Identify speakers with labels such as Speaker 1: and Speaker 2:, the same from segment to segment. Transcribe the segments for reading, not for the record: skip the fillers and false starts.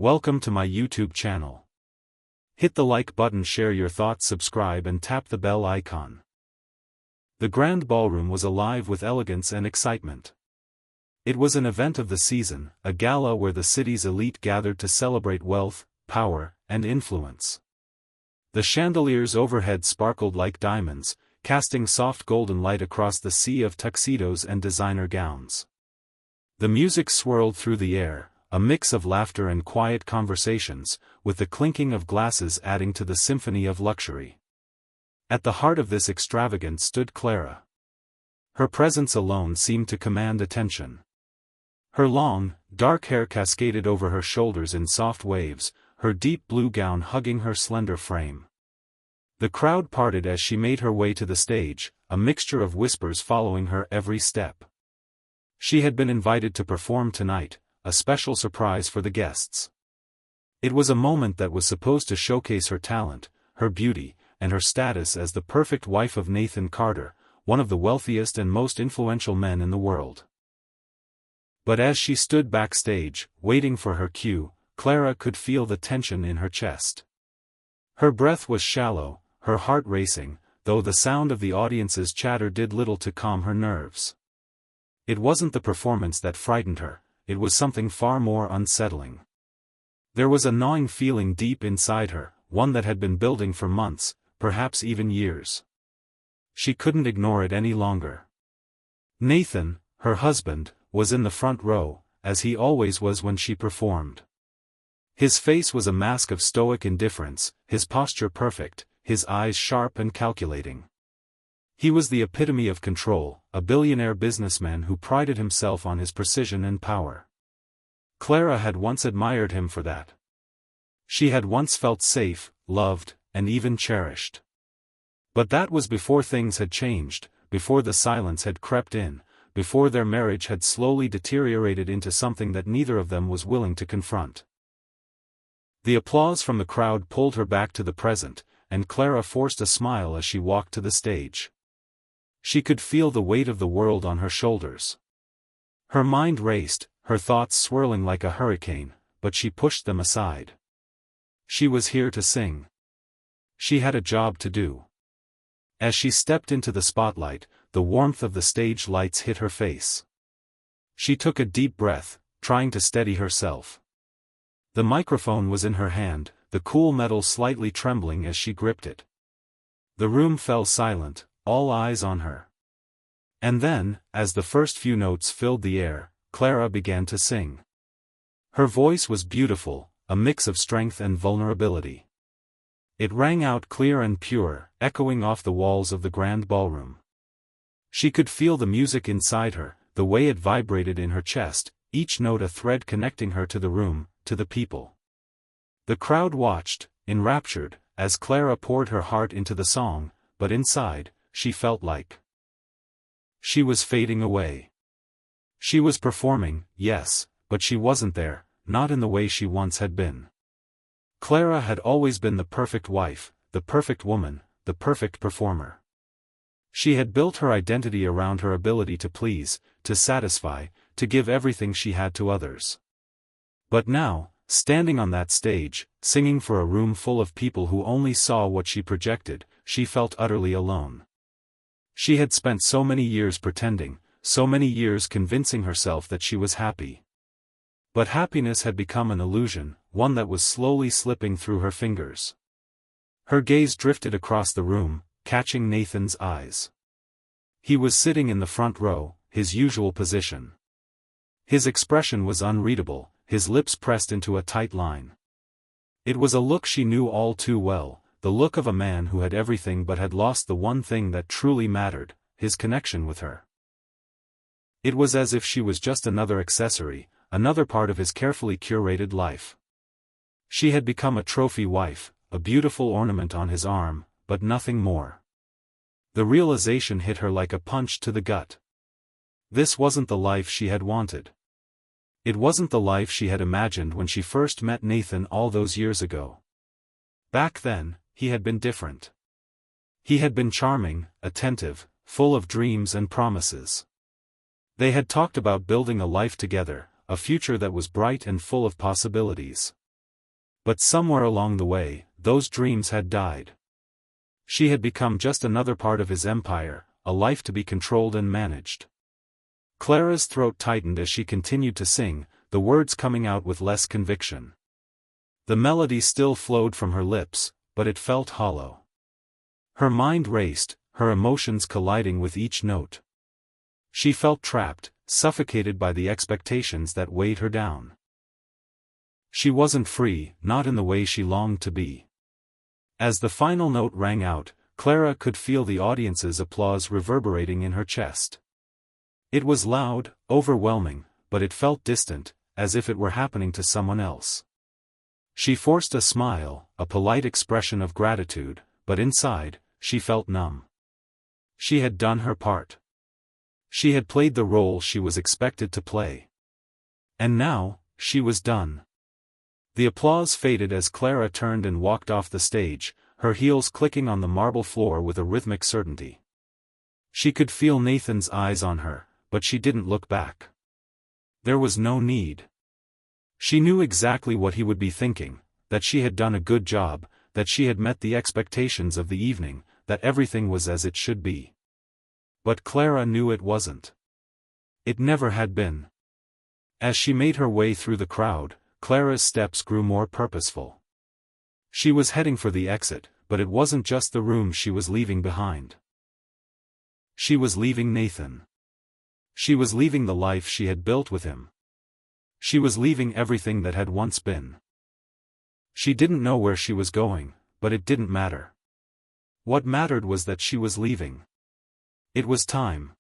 Speaker 1: Welcome to my YouTube channel. Hit the like button, share your thoughts, subscribe and tap the bell icon. The Grand Ballroom was alive with elegance and excitement. It was an event of the season, a gala where the city's elite gathered to celebrate wealth, power, and influence. The chandeliers overhead sparkled like diamonds, casting soft golden light across the sea of tuxedos and designer gowns. The music swirled through the air, a mix of laughter and quiet conversations, with the clinking of glasses adding to the symphony of luxury. At the heart of this extravagance stood Clara. Her presence alone seemed to command attention. Her long, dark hair cascaded over her shoulders in soft waves, her deep blue gown hugging her slender frame. The crowd parted as she made her way to the stage, a mixture of whispers following her every step. She had been invited to perform tonight, a special surprise for the guests. It was a moment that was supposed to showcase her talent, her beauty, and her status as the perfect wife of Nathan Carter, one of the wealthiest and most influential men in the world. But as she stood backstage, waiting for her cue, Clara could feel the tension in her chest. Her breath was shallow, her heart racing, though the sound of the audience's chatter did little to calm her nerves. It wasn't the performance that frightened her, it was something far more unsettling. There was a gnawing feeling deep inside her, one that had been building for months, perhaps even years. She couldn't ignore it any longer. Nathan, her husband, was in the front row, as he always was when she performed. His face was a mask of stoic indifference, his posture perfect, his eyes sharp and calculating. He was the epitome of control, a billionaire businessman who prided himself on his precision and power. Clara had once admired him for that. She had once felt safe, loved, and even cherished. But that was before things had changed, before the silence had crept in, before their marriage had slowly deteriorated into something that neither of them was willing to confront. The applause from the crowd pulled her back to the present, and Clara forced a smile as she walked to the stage. She could feel the weight of the world on her shoulders. Her mind raced, her thoughts swirling like a hurricane, but she pushed them aside. She was here to sing. She had a job to do. As she stepped into the spotlight, the warmth of the stage lights hit her face. She took a deep breath, trying to steady herself. The microphone was in her hand, the cool metal slightly trembling as she gripped it. The room fell silent, all eyes on her. And then, as the first few notes filled the air, Clara began to sing. Her voice was beautiful, a mix of strength and vulnerability. It rang out clear and pure, echoing off the walls of the Grand Ballroom. She could feel the music inside her, the way it vibrated in her chest, each note a thread connecting her to the room, to the people. The crowd watched, enraptured, as Clara poured her heart into the song, but inside, she felt like she was fading away. She was performing, yes, but she wasn't there, not in the way she once had been. Clara had always been the perfect wife, the perfect woman, the perfect performer. She had built her identity around her ability to please, to satisfy, to give everything she had to others. But now, standing on that stage, singing for a room full of people who only saw what she projected, she felt utterly alone. She had spent so many years pretending, so many years convincing herself that she was happy. But happiness had become an illusion, one that was slowly slipping through her fingers. Her gaze drifted across the room, catching Nathan's eyes. He was sitting in the front row, his usual position. His expression was unreadable, his lips pressed into a tight line. It was a look she knew all too well, the look of a man who had everything but had lost the one thing that truly mattered, his connection with her. It was as if she was just another accessory, another part of his carefully curated life. She had become a trophy wife, a beautiful ornament on his arm, but nothing more. The realization hit her like a punch to the gut. This wasn't the life she had wanted. It wasn't the life she had imagined when she first met Nathan all those years ago. Back then, he had been different. He had been charming, attentive, full of dreams and promises. They had talked about building a life together, a future that was bright and full of possibilities. But somewhere along the way, those dreams had died. She had become just another part of his empire, a life to be controlled and managed. Clara's throat tightened as she continued to sing, the words coming out with less conviction. The melody still flowed from her lips, but it felt hollow. Her mind raced, her emotions colliding with each note. She felt trapped, suffocated by the expectations that weighed her down. She wasn't free, not in the way she longed to be. As the final note rang out, Clara could feel the audience's applause reverberating in her chest. It was loud, overwhelming, but it felt distant, as if it were happening to someone else. She forced a smile, a polite expression of gratitude, but inside, she felt numb. She had done her part. She had played the role she was expected to play. And now, she was done. The applause faded as Clara turned and walked off the stage, her heels clicking on the marble floor with a rhythmic certainty. She could feel Nathan's eyes on her, but she didn't look back. There was no need. She knew exactly what he would be thinking, that she had done a good job, that she had met the expectations of the evening, that everything was as it should be. But Clara knew it wasn't. It never had been. As she made her way through the crowd, Clara's steps grew more purposeful. She was heading for the exit, but it wasn't just the room she was leaving behind. She was leaving Nathan. She was leaving the life she had built with him. She was leaving everything that had once been. She didn't know where she was going, but it didn't matter. What mattered was that she was leaving. It was time.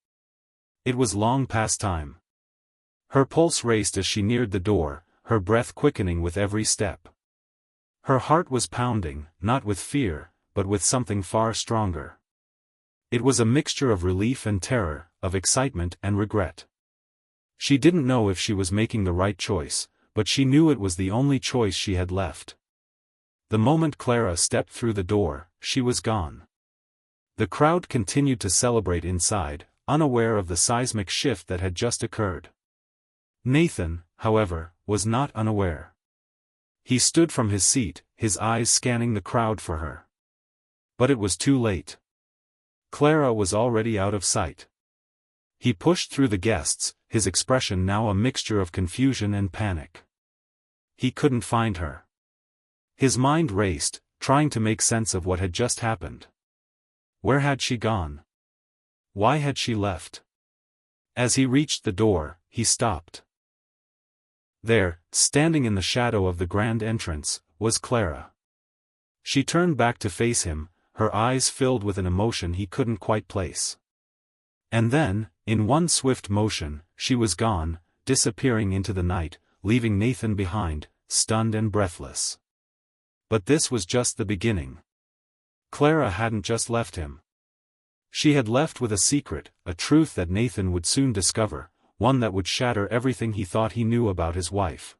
Speaker 1: It was long past time. Her pulse raced as she neared the door, her breath quickening with every step. Her heart was pounding, not with fear, but with something far stronger. It was a mixture of relief and terror, of excitement and regret. She didn't know if she was making the right choice, but she knew it was the only choice she had left. The moment Clara stepped through the door, she was gone. The crowd continued to celebrate inside, unaware of the seismic shift that had just occurred. Nathan, however, was not unaware. He stood from his seat, his eyes scanning the crowd for her. But it was too late. Clara was already out of sight. He pushed through the guests, his expression now a mixture of confusion and panic. He couldn't find her. His mind raced, trying to make sense of what had just happened. Where had she gone? Why had she left? As he reached the door, he stopped. There, standing in the shadow of the grand entrance, was Clara. She turned back to face him, her eyes filled with an emotion he couldn't quite place. And then, in one swift motion, she was gone, disappearing into the night, leaving Nathan behind, stunned and breathless. But this was just the beginning. Clara hadn't just left him. She had left with a secret, a truth that Nathan would soon discover, one that would shatter everything he thought he knew about his wife.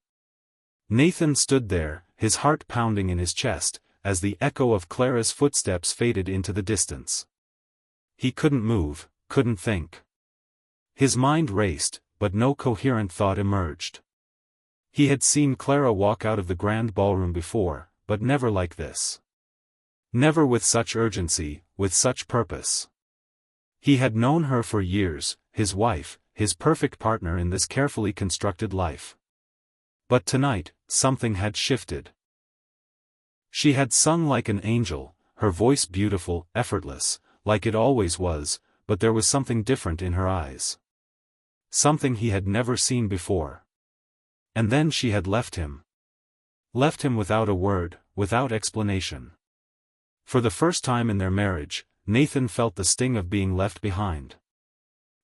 Speaker 1: Nathan stood there, his heart pounding in his chest, as the echo of Clara's footsteps faded into the distance. He couldn't move, couldn't think. His mind raced, but no coherent thought emerged. He had seen Clara walk out of the grand ballroom before, but never like this. Never with such urgency, with such purpose. He had known her for years, his wife, his perfect partner in this carefully constructed life. But tonight, something had shifted. She had sung like an angel, her voice beautiful, effortless, like it always was, but there was something different in her eyes. Something he had never seen before. And then she had left him. Left him without a word, without explanation. For the first time in their marriage, Nathan felt the sting of being left behind.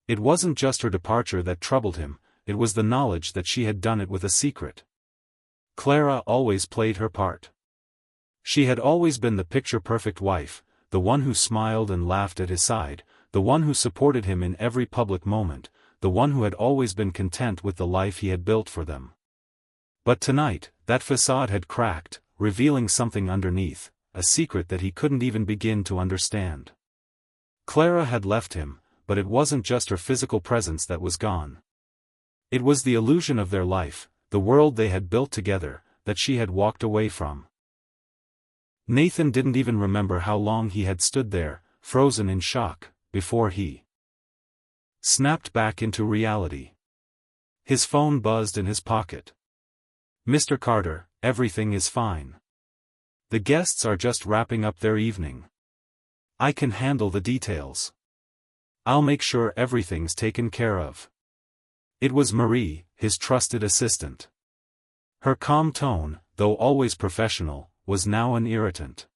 Speaker 1: It wasn't just her departure that troubled him, it was the knowledge that she had done it with a secret. Clara always played her part. She had always been the picture-perfect wife, the one who smiled and laughed at his side, the one who supported him in every public moment, the one who had always been content with the life he had built for them. But tonight, that facade had cracked, revealing something underneath, a secret that he couldn't even begin to understand. Clara had left him, but it wasn't just her physical presence that was gone. It was the illusion of their life, the world they had built together, that she had walked away from. Nathan didn't even remember how long he had stood there, frozen in shock, before he snapped back into reality. His phone buzzed in his pocket. "Mr. Carter, everything is fine. The guests are just wrapping up their evening. I can handle the details. I'll make sure everything's taken care of." It was Marie, his trusted assistant. Her calm tone, though always professional, was now an irritant.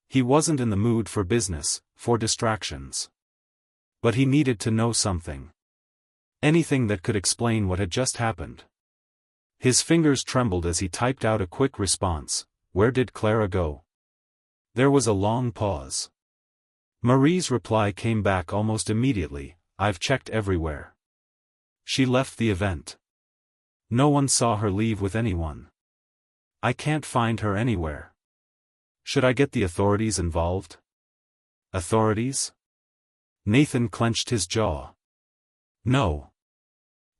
Speaker 1: He wasn't in the mood for business, for distractions. But he needed to know something. Anything that could explain what had just happened. His fingers trembled as he typed out a quick response. "Where did Clara go?" There was a long pause. Marie's reply came back almost immediately. "I've checked everywhere. She left the event. No one saw her leave with anyone. I can't find her anywhere. Should I get the authorities involved?" Authorities? Nathan clenched his jaw. No.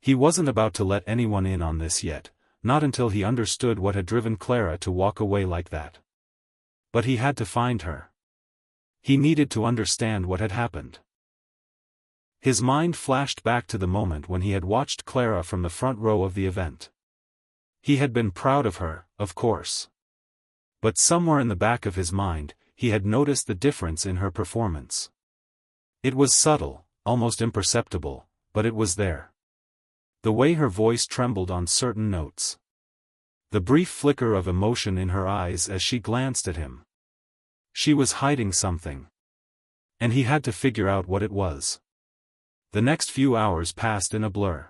Speaker 1: He wasn't about to let anyone in on this yet, not until he understood what had driven Clara to walk away like that. But he had to find her. He needed to understand what had happened. His mind flashed back to the moment when he had watched Clara from the front row of the event. He had been proud of her, of course. But somewhere in the back of his mind, he had noticed the difference in her performance. It was subtle, almost imperceptible, but it was there. The way her voice trembled on certain notes. The brief flicker of emotion in her eyes as she glanced at him. She was hiding something. And he had to figure out what it was. The next few hours passed in a blur.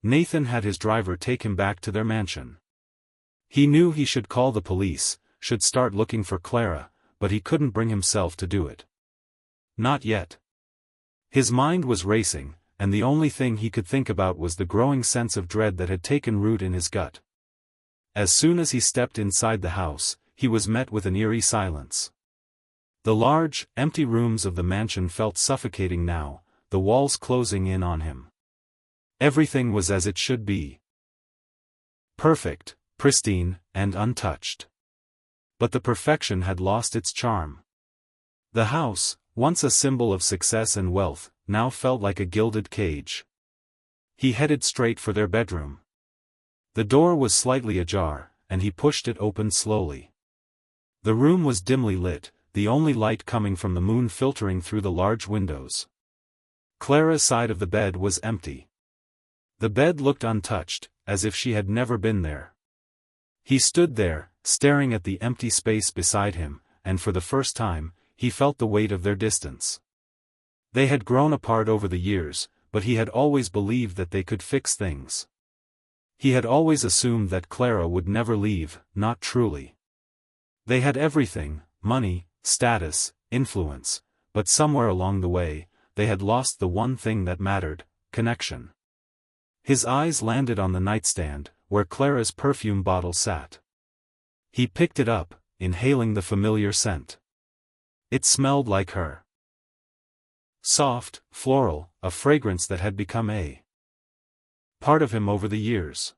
Speaker 1: Nathan had his driver take him back to their mansion. He knew he should call the police, should start looking for Clara, but he couldn't bring himself to do it. Not yet. His mind was racing, and the only thing he could think about was the growing sense of dread that had taken root in his gut. As soon as he stepped inside the house, he was met with an eerie silence. The large, empty rooms of the mansion felt suffocating now, the walls closing in on him. Everything was as it should be. Perfect, pristine, and untouched. But the perfection had lost its charm. The house, once a symbol of success and wealth, now felt like a gilded cage. He headed straight for their bedroom. The door was slightly ajar, and he pushed it open slowly. The room was dimly lit, the only light coming from the moon filtering through the large windows. Clara's side of the bed was empty. The bed looked untouched, as if she had never been there. He stood there, staring at the empty space beside him, and for the first time, he felt the weight of their distance. They had grown apart over the years, but he had always believed that they could fix things. He had always assumed that Clara would never leave, not truly. They had everything, money, status, influence, but somewhere along the way, they had lost the one thing that mattered, connection. His eyes landed on the nightstand, where Clara's perfume bottle sat. He picked it up, inhaling the familiar scent. It smelled like her. Soft, floral, a fragrance that had become a part of him over the years.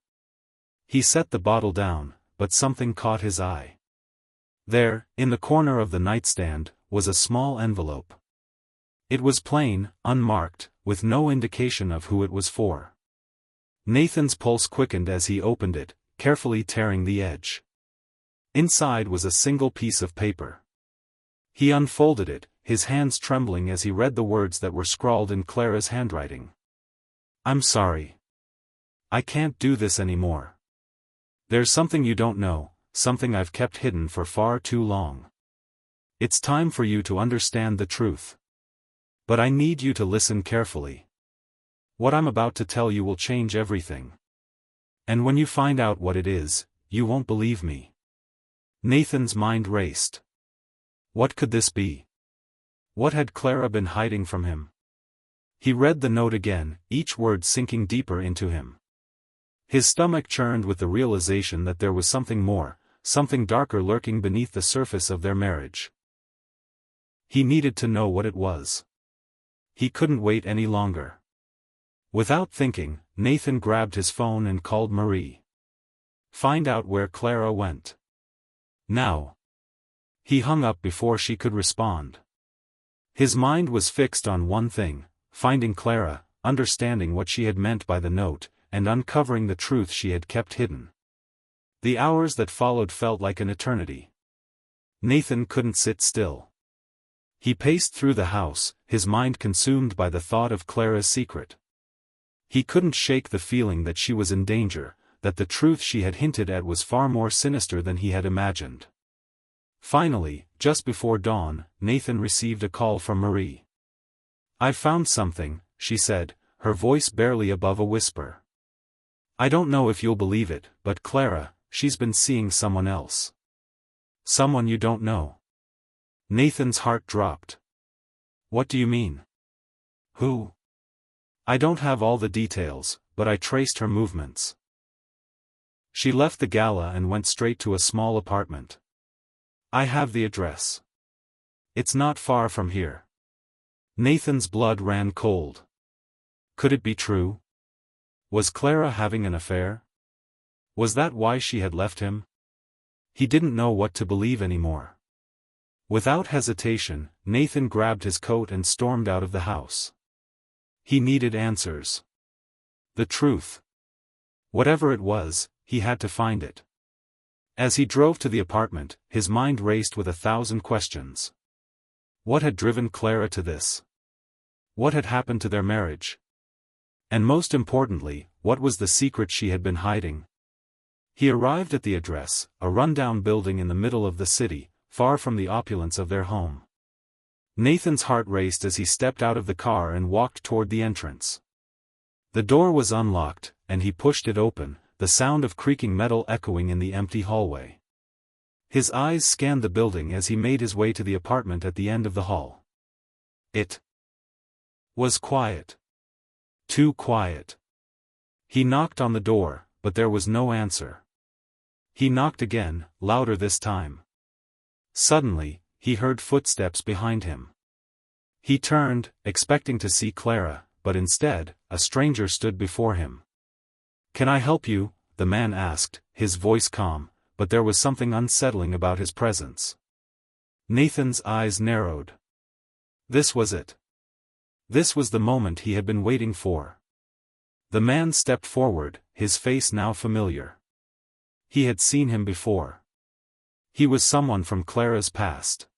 Speaker 1: He set the bottle down, but something caught his eye. There, in the corner of the nightstand, was a small envelope. It was plain, unmarked, with no indication of who it was for. Nathan's pulse quickened as he opened it, carefully tearing the edge. Inside was a single piece of paper. He unfolded it, his hands trembling as he read the words that were scrawled in Clara's handwriting. "I'm sorry. I can't do this anymore. There's something you don't know, something I've kept hidden for far too long. It's time for you to understand the truth. But I need you to listen carefully. What I'm about to tell you will change everything. And when you find out what it is, you won't believe me." Nathan's mind raced. What could this be? What had Clara been hiding from him? He read the note again, each word sinking deeper into him. His stomach churned with the realization that there was something more, something darker lurking beneath the surface of their marriage. He needed to know what it was. He couldn't wait any longer. Without thinking, Nathan grabbed his phone and called Marie. Find out where Clara went. Now. He hung up before she could respond. His mind was fixed on one thing: finding Clara, understanding what she had meant by the note, and uncovering the truth she had kept hidden. The hours that followed felt like an eternity. Nathan couldn't sit still. He paced through the house, his mind consumed by the thought of Clara's secret. He couldn't shake the feeling that she was in danger, that the truth she had hinted at was far more sinister than he had imagined. Finally, just before dawn, Nathan received a call from Marie. "I've found something," she said, her voice barely above a whisper. "I don't know if you'll believe it, but Clara, she's been seeing someone else." "Someone you don't know?" Nathan's heart dropped. "What do you mean? Who?" "I don't have all the details, but I traced her movements." She left the gala and went straight to a small apartment. "I have the address. It's not far from here." Nathan's blood ran cold. Could it be true? Was Clara having an affair? Was that why she had left him? He didn't know what to believe anymore. Without hesitation, Nathan grabbed his coat and stormed out of the house. He needed answers. The truth. Whatever it was, he had to find it. As he drove to the apartment, his mind raced with 1,000 questions. What had driven Clara to this? What had happened to their marriage? And most importantly, what was the secret she had been hiding? He arrived at the address, a rundown building in the middle of the city, far from the opulence of their home. Nathan's heart raced as he stepped out of the car and walked toward the entrance. The door was unlocked, and he pushed it open, the sound of creaking metal echoing in the empty hallway. His eyes scanned the building as he made his way to the apartment at the end of the hall. It was quiet. Too quiet. He knocked on the door, but there was no answer. He knocked again, louder this time. Suddenly, he heard footsteps behind him. He turned, expecting to see Clara, but instead, a stranger stood before him. "Can I help you?" the man asked, his voice calm, but there was something unsettling about his presence. Nathan's eyes narrowed. This was it. This was the moment he had been waiting for. The man stepped forward, his face now familiar. He had seen him before. He was someone from Clara's past.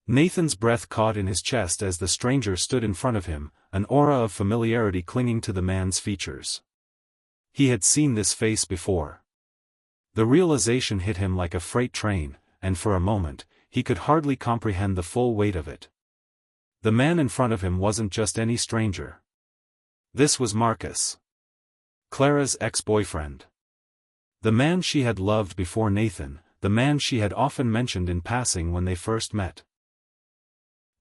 Speaker 1: Nathan's breath caught in his chest as the stranger stood in front of him, an aura of familiarity clinging to the man's features. He had seen this face before. The realization hit him like a freight train, and for a moment, he could hardly comprehend the full weight of it. The man in front of him wasn't just any stranger. This was Marcus. Clara's ex-boyfriend. The man she had loved before Nathan, the man she had often mentioned in passing when they first met.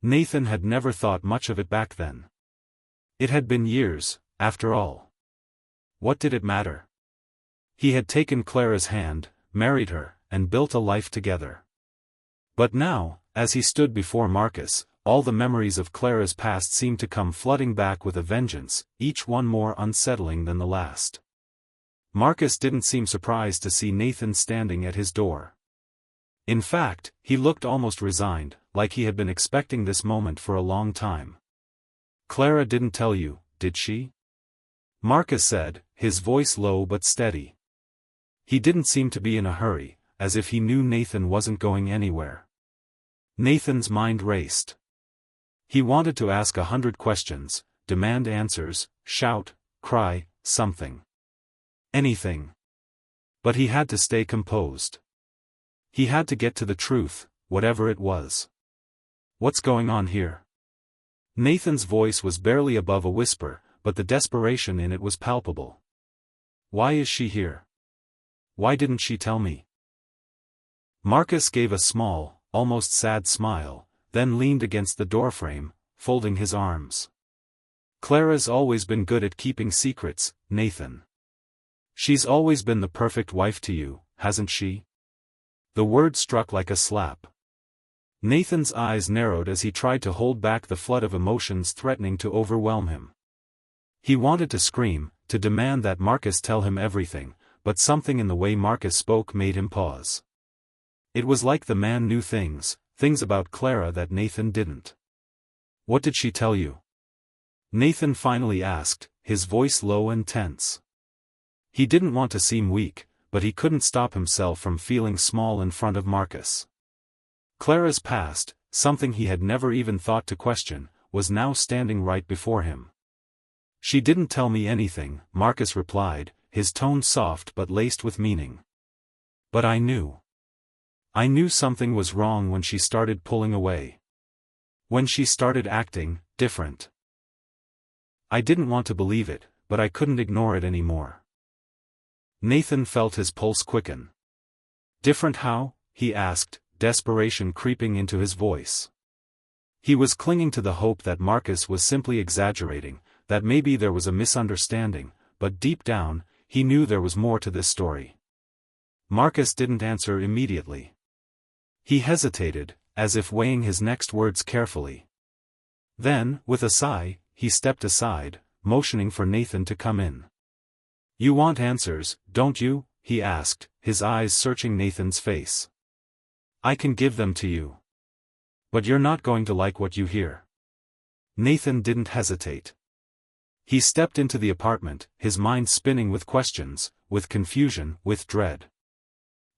Speaker 1: Nathan had never thought much of it back then. It had been years, after all. What did it matter? He had taken Clara's hand, married her, and built a life together. But now, as he stood before Marcus, all the memories of Clara's past seemed to come flooding back with a vengeance, each one more unsettling than the last. Marcus didn't seem surprised to see Nathan standing at his door. In fact, he looked almost resigned, like he had been expecting this moment for a long time. "Clara didn't tell you, did she?" Marcus said, his voice low but steady. He didn't seem to be in a hurry, as if he knew Nathan wasn't going anywhere. Nathan's mind raced. He wanted to ask 100 questions, demand answers, shout, cry, something. Anything. But he had to stay composed. He had to get to the truth, whatever it was. "What's going on here?" Nathan's voice was barely above a whisper, but the desperation in it was palpable. "Why is she here? Why didn't she tell me?" Marcus gave a small, almost sad smile, then leaned against the doorframe, folding his arms. "Clara's always been good at keeping secrets, Nathan. She's always been the perfect wife to you, hasn't she?" The word struck like a slap. Nathan's eyes narrowed as he tried to hold back the flood of emotions threatening to overwhelm him. He wanted to scream, to demand that Marcus tell him everything, but something in the way Marcus spoke made him pause. It was like the man knew things about Clara that Nathan didn't. "What did she tell you?" Nathan finally asked, his voice low and tense. He didn't want to seem weak, but he couldn't stop himself from feeling small in front of Marcus. Clara's past, something he had never even thought to question, was now standing right before him. "She didn't tell me anything," Marcus replied, his tone soft but laced with meaning. "But I knew. I knew something was wrong when she started pulling away. When she started acting different. I didn't want to believe it, but I couldn't ignore it anymore." Nathan felt his pulse quicken. "Different how?" he asked, desperation creeping into his voice. He was clinging to the hope that Marcus was simply exaggerating, that maybe there was a misunderstanding, but deep down, he knew there was more to this story. Marcus didn't answer immediately. He hesitated, as if weighing his next words carefully. Then, with a sigh, he stepped aside, motioning for Nathan to come in. "You want answers, don't you?" he asked, his eyes searching Nathan's face. "I can give them to you. But you're not going to like what you hear." Nathan didn't hesitate. He stepped into the apartment, his mind spinning with questions, with confusion, with dread.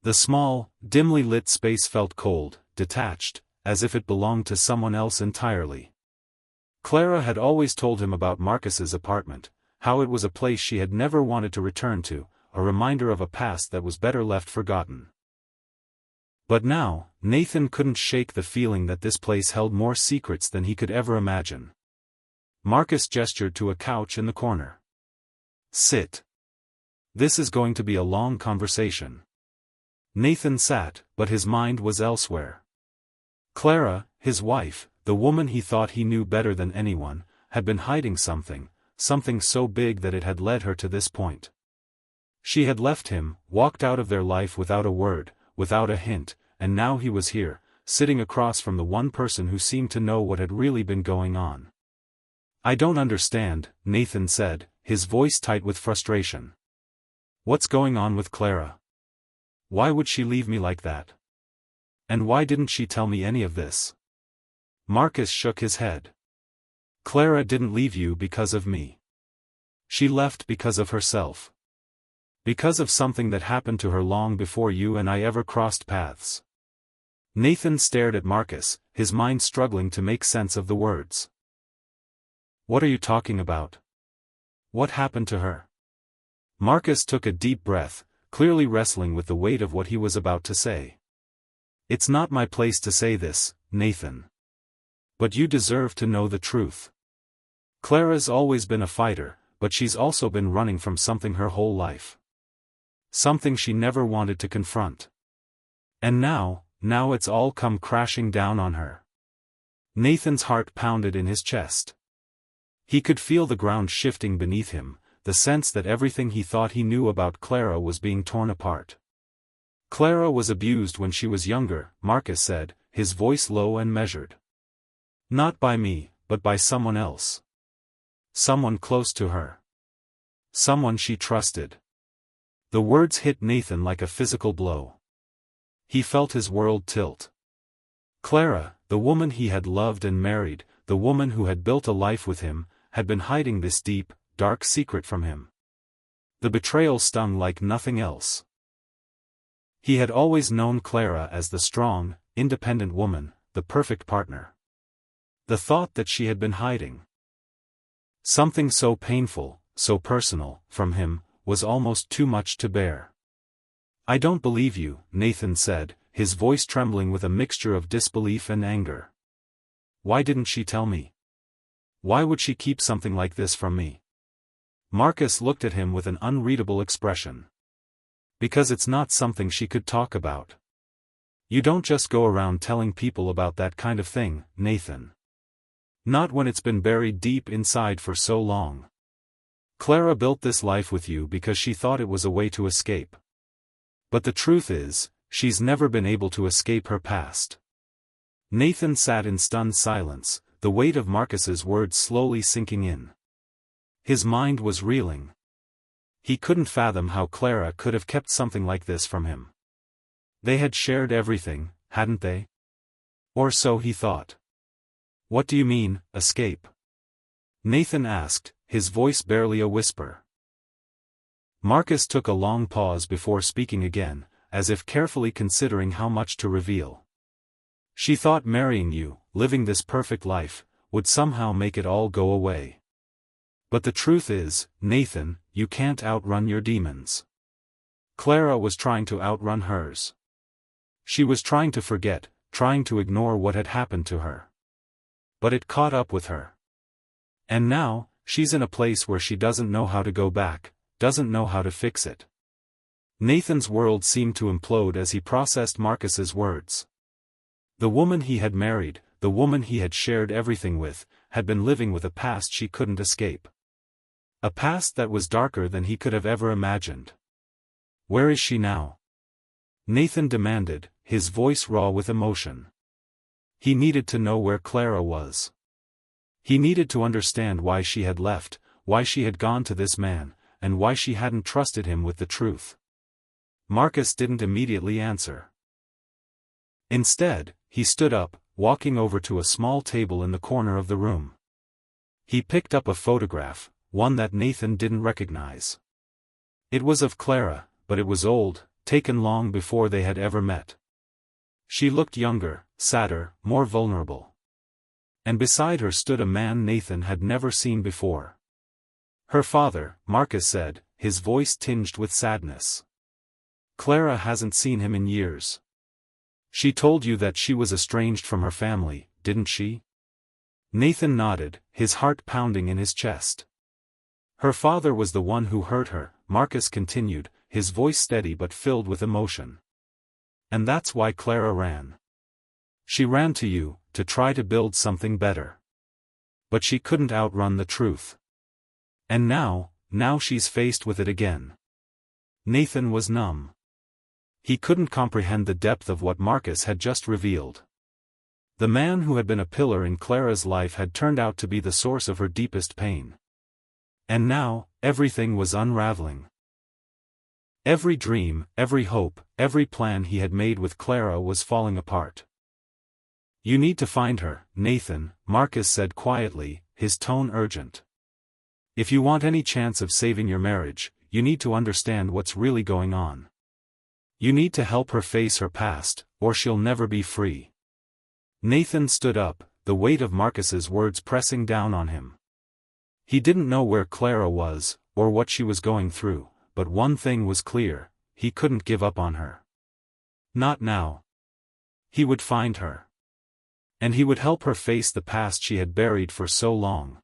Speaker 1: The small, dimly lit space felt cold, detached, as if it belonged to someone else entirely. Clara had always told him about Marcus's apartment, how it was a place she had never wanted to return to, a reminder of a past that was better left forgotten. But now, Nathan couldn't shake the feeling that this place held more secrets than he could ever imagine. Marcus gestured to a couch in the corner. "Sit. This is going to be a long conversation." Nathan sat, but his mind was elsewhere. Clara, his wife, the woman he thought he knew better than anyone, had been hiding something so big that it had led her to this point. She had left him, walked out of their life without a word, without a hint, and now he was here, sitting across from the one person who seemed to know what had really been going on. "I don't understand," Nathan said, his voice tight with frustration. "What's going on with Clara? Why would she leave me like that? And why didn't she tell me any of this?" Marcus shook his head. "Clara didn't leave you because of me. She left because of herself. Because of something that happened to her long before you and I ever crossed paths." Nathan stared at Marcus, his mind struggling to make sense of the words. "What are you talking about? What happened to her?" Marcus took a deep breath, clearly wrestling with the weight of what he was about to say. "It's not my place to say this, Nathan. But you deserve to know the truth. Clara's always been a fighter, but she's also been running from something her whole life. Something she never wanted to confront. And now it's all come crashing down on her." Nathan's heart pounded in his chest. He could feel the ground shifting beneath him, the sense that everything he thought he knew about Clara was being torn apart. "Clara was abused when she was younger," Marcus said, his voice low and measured. "Not by me, but by someone else. Someone close to her. Someone she trusted." The words hit Nathan like a physical blow. He felt his world tilt. Clara, the woman he had loved and married, the woman who had built a life with him, had been hiding this deep, dark secret from him. The betrayal stung like nothing else. He had always known Clara as the strong, independent woman, the perfect partner. The thought that she had been hiding something so painful, so personal, from him, was almost too much to bear. "I don't believe you," Nathan said, his voice trembling with a mixture of disbelief and anger. "Why didn't she tell me? Why would she keep something like this from me?" Marcus looked at him with an unreadable expression. "Because it's not something she could talk about. You don't just go around telling people about that kind of thing, Nathan. Not when it's been buried deep inside for so long. Clara built this life with you because she thought it was a way to escape. But the truth is, she's never been able to escape her past." Nathan sat in stunned silence, the weight of Marcus's words slowly sinking in. His mind was reeling. He couldn't fathom how Clara could have kept something like this from him. They had shared everything, hadn't they? Or so he thought. What do you mean, escape? Nathan asked, his voice barely a whisper. Marcus took a long pause before speaking again, as if carefully considering how much to reveal. She thought marrying you, living this perfect life, would somehow make it all go away. But the truth is, Nathan, you can't outrun your demons. Clara was trying to outrun hers. She was trying to forget, trying to ignore what had happened to her. But it caught up with her. And now, she's in a place where she doesn't know how to go back, doesn't know how to fix it. Nathan's world seemed to implode as he processed Marcus's words. The woman he had married, the woman he had shared everything with, had been living with a past she couldn't escape. A past that was darker than he could have ever imagined. Where is she now? Nathan demanded, his voice raw with emotion. He needed to know where Clara was. He needed to understand why she had left, why she had gone to this man, and why she hadn't trusted him with the truth. Marcus didn't immediately answer. Instead, he stood up, walking over to a small table in the corner of the room. He picked up a photograph, one that Nathan didn't recognize. It was of Clara, but it was old, taken long before they had ever met. She looked younger, sadder, more vulnerable. And beside her stood a man Nathan had never seen before. Her father, Marcus said, his voice tinged with sadness. Clara hasn't seen him in years. She told you that she was estranged from her family, didn't she? Nathan nodded, his heart pounding in his chest. Her father was the one who hurt her, Marcus continued, his voice steady but filled with emotion. And that's why Clara ran. She ran to you, to try to build something better. But she couldn't outrun the truth. And now she's faced with it again. Nathan was numb. He couldn't comprehend the depth of what Marcus had just revealed. The man who had been a pillar in Clara's life had turned out to be the source of her deepest pain. And now, everything was unraveling. Every dream, every hope, every plan he had made with Clara was falling apart. You need to find her, Nathan, Marcus said quietly, his tone urgent. If you want any chance of saving your marriage, you need to understand what's really going on. You need to help her face her past, or she'll never be free. Nathan stood up, the weight of Marcus's words pressing down on him. He didn't know where Clara was, or what she was going through, but one thing was clear, he couldn't give up on her. Not now. He would find her. And he would help her face the past she had buried for so long.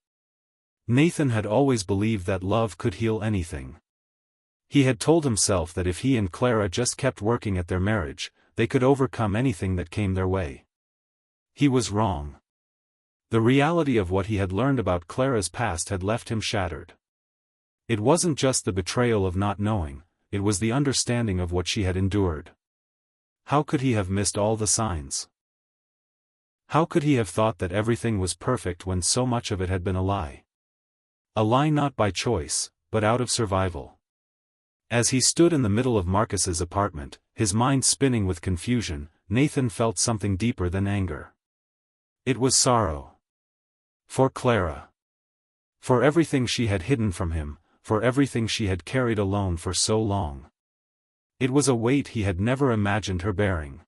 Speaker 1: Nathan had always believed that love could heal anything. He had told himself that if he and Clara just kept working at their marriage, they could overcome anything that came their way. He was wrong. The reality of what he had learned about Clara's past had left him shattered. It wasn't just the betrayal of not knowing, it was the understanding of what she had endured. How could he have missed all the signs? How could he have thought that everything was perfect when so much of it had been a lie? A lie not by choice, but out of survival. As he stood in the middle of Marcus's apartment, his mind spinning with confusion, Nathan felt something deeper than anger. It was sorrow. For Clara. For everything she had hidden from him, for everything she had carried alone for so long. It was a weight he had never imagined her bearing.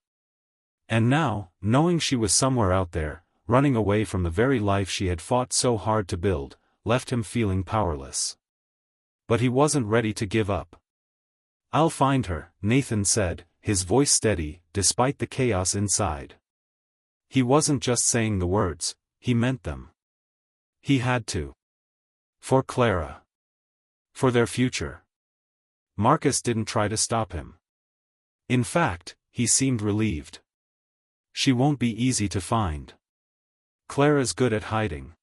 Speaker 1: And now, knowing she was somewhere out there, running away from the very life she had fought so hard to build, left him feeling powerless. But he wasn't ready to give up. I'll find her, Nathan said, his voice steady, despite the chaos inside. He wasn't just saying the words, he meant them. He had to. For Clara. For their future. Marcus didn't try to stop him. In fact, he seemed relieved. She won't be easy to find. Clara's good at hiding.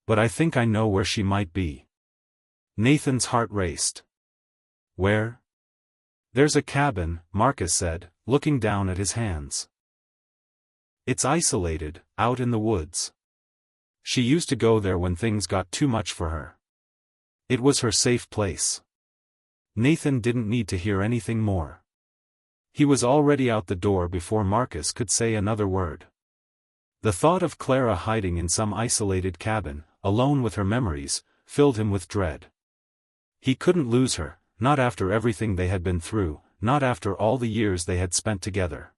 Speaker 1: But I think I know where she might be. Nathan's heart raced. Where? There's a cabin, Marcus said, looking down at his hands. It's isolated, out in the woods. She used to go there when things got too much for her. It was her safe place. Nathan didn't need to hear anything more. He was already out the door before Marcus could say another word. The thought of Clara hiding in some isolated cabin, alone with her memories, filled him with dread. He couldn't lose her, not after everything they had been through, not after all the years they had spent together.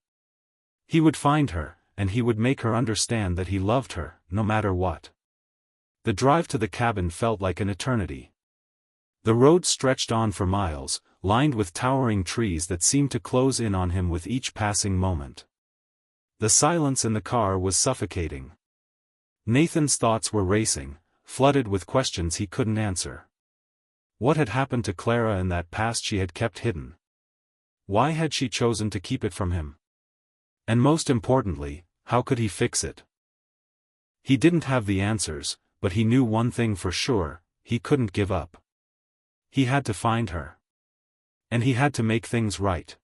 Speaker 1: He would find her, and he would make her understand that he loved her, no matter what. The drive to the cabin felt like an eternity. The road stretched on for miles, lined with towering trees that seemed to close in on him with each passing moment. The silence in the car was suffocating. Nathan's thoughts were racing, flooded with questions he couldn't answer. What had happened to Clara in that past she had kept hidden? Why had she chosen to keep it from him? And most importantly, how could he fix it? He didn't have the answers, but he knew one thing for sure: he couldn't give up. He had to find her. And he had to make things right.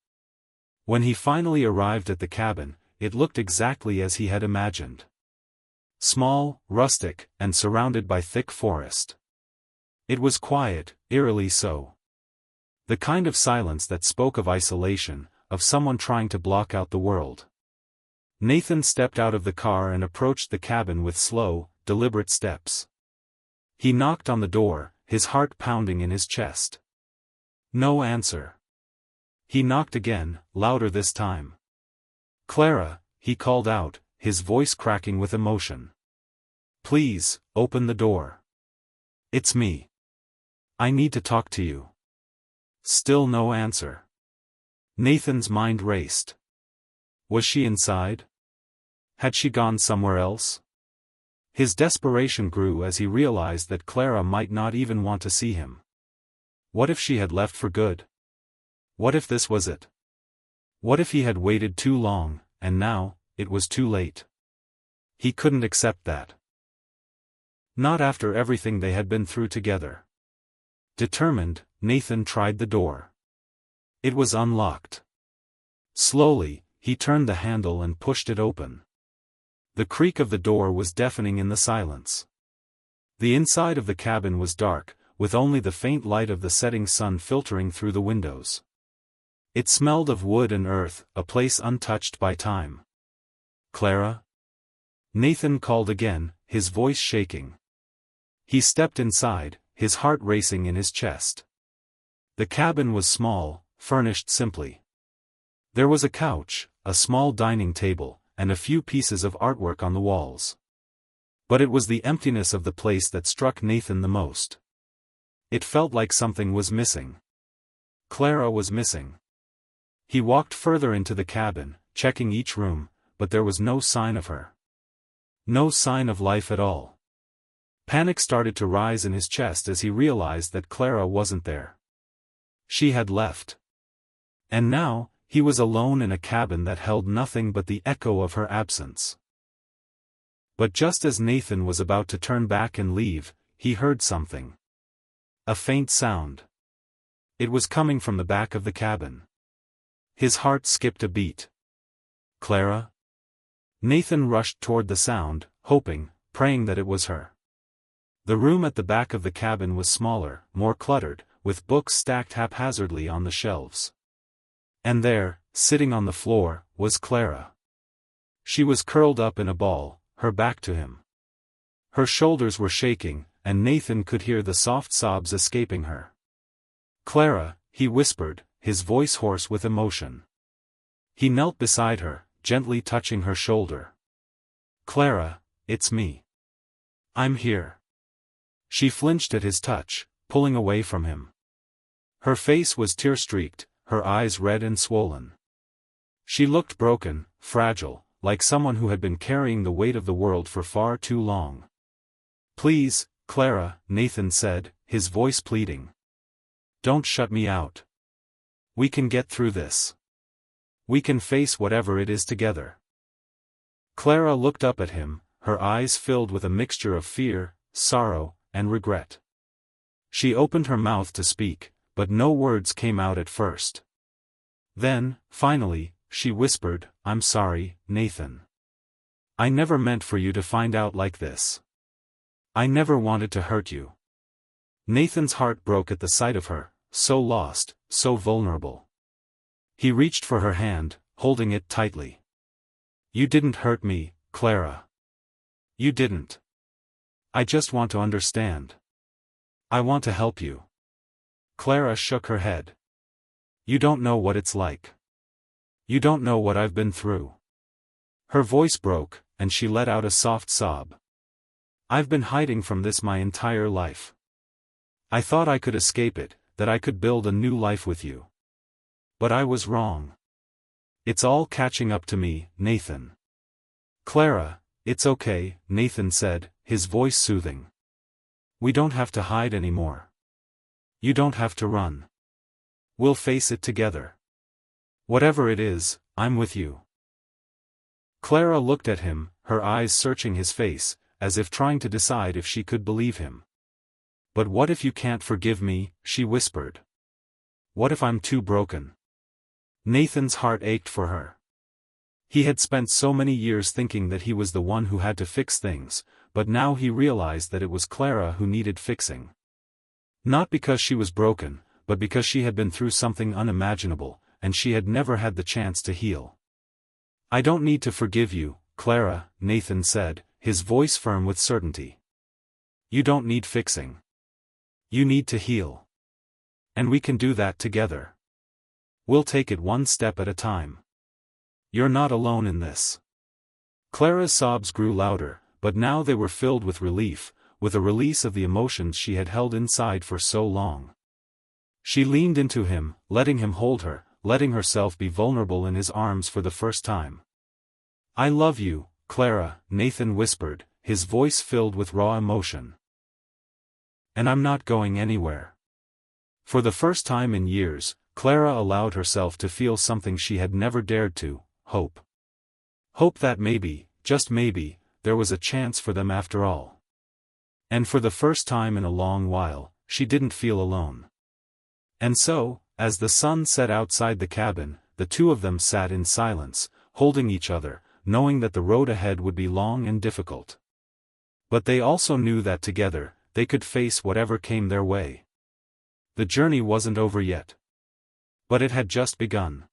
Speaker 1: When he finally arrived at the cabin, it looked exactly as he had imagined. Small, rustic, and surrounded by thick forest. It was quiet, eerily so. The kind of silence that spoke of isolation, of someone trying to block out the world. Nathan stepped out of the car and approached the cabin with slow, deliberate steps. He knocked on the door, his heart pounding in his chest. No answer. He knocked again, louder this time. "Clara," he called out, his voice cracking with emotion. "Please, open the door. It's me. I need to talk to you." Still no answer. Nathan's mind raced. Was she inside? Had she gone somewhere else? His desperation grew as he realized that Clara might not even want to see him. What if she had left for good? What if this was it? What if he had waited too long, and now, it was too late? He couldn't accept that. Not after everything they had been through together. Determined, Nathan tried the door. It was unlocked. Slowly, he turned the handle and pushed it open. The creak of the door was deafening in the silence. The inside of the cabin was dark, with only the faint light of the setting sun filtering through the windows. It smelled of wood and earth, a place untouched by time. "Clara?" Nathan called again, his voice shaking. He stepped inside, his heart racing in his chest. The cabin was small, furnished simply. There was a couch, a small dining table, and a few pieces of artwork on the walls. But it was the emptiness of the place that struck Nathan the most. It felt like something was missing. Clara was missing. He walked further into the cabin, checking each room, but there was no sign of her. No sign of life at all. Panic started to rise in his chest as he realized that Clara wasn't there. She had left. And now, he was alone in a cabin that held nothing but the echo of her absence. But just as Nathan was about to turn back and leave, he heard something. A faint sound. It was coming from the back of the cabin. His heart skipped a beat. "Clara?" Nathan rushed toward the sound, hoping, praying that it was her. The room at the back of the cabin was smaller, more cluttered, with books stacked haphazardly on the shelves. And there, sitting on the floor, was Clara. She was curled up in a ball, her back to him. Her shoulders were shaking, and Nathan could hear the soft sobs escaping her. "Clara," he whispered, his voice hoarse with emotion. He knelt beside her, gently touching her shoulder. "Clara, it's me. I'm here." She flinched at his touch, pulling away from him. Her face was tear-streaked, her eyes red and swollen. She looked broken, fragile, like someone who had been carrying the weight of the world for far too long. "Please, Clara," Nathan said, his voice pleading. "Don't shut me out. We can get through this. We can face whatever it is together." Clara looked up at him, her eyes filled with a mixture of fear, sorrow, and regret. She opened her mouth to speak, but no words came out at first. Then, finally, she whispered, "I'm sorry, Nathan. I never meant for you to find out like this. I never wanted to hurt you." Nathan's heart broke at the sight of her, so lost, so vulnerable. He reached for her hand, holding it tightly. "You didn't hurt me, Clara. You didn't. I just want to understand. I want to help you." Clara shook her head. "You don't know what it's like. You don't know what I've been through." Her voice broke, and she let out a soft sob. "I've been hiding from this my entire life. I thought I could escape it, that I could build a new life with you. But I was wrong. It's all catching up to me, Nathan." "Clara, it's okay," Nathan said, his voice soothing. "We don't have to hide anymore. You don't have to run. We'll face it together. Whatever it is, I'm with you." Clara looked at him, her eyes searching his face, as if trying to decide if she could believe him. "But what if you can't forgive me?" she whispered. "What if I'm too broken?" Nathan's heart ached for her. He had spent so many years thinking that he was the one who had to fix things, but now he realized that it was Clara who needed fixing. Not because she was broken, but because she had been through something unimaginable, and she had never had the chance to heal. "I don't need to forgive you, Clara," Nathan said, his voice firm with certainty. "You don't need fixing. You need to heal. And we can do that together. We'll take it one step at a time. You're not alone in this." Clara's sobs grew louder, but now they were filled with relief, with a release of the emotions she had held inside for so long. She leaned into him, letting him hold her, letting herself be vulnerable in his arms for the first time. "I love you, Clara," Nathan whispered, his voice filled with raw emotion. "And I'm not going anywhere." For the first time in years, Clara allowed herself to feel something she had never dared to: hope. Hope that maybe, just maybe, there was a chance for them after all. And for the first time in a long while, she didn't feel alone. And so, as the sun set outside the cabin, the two of them sat in silence, holding each other, knowing that the road ahead would be long and difficult. But they also knew that together, they could face whatever came their way. The journey wasn't over yet. But it had just begun.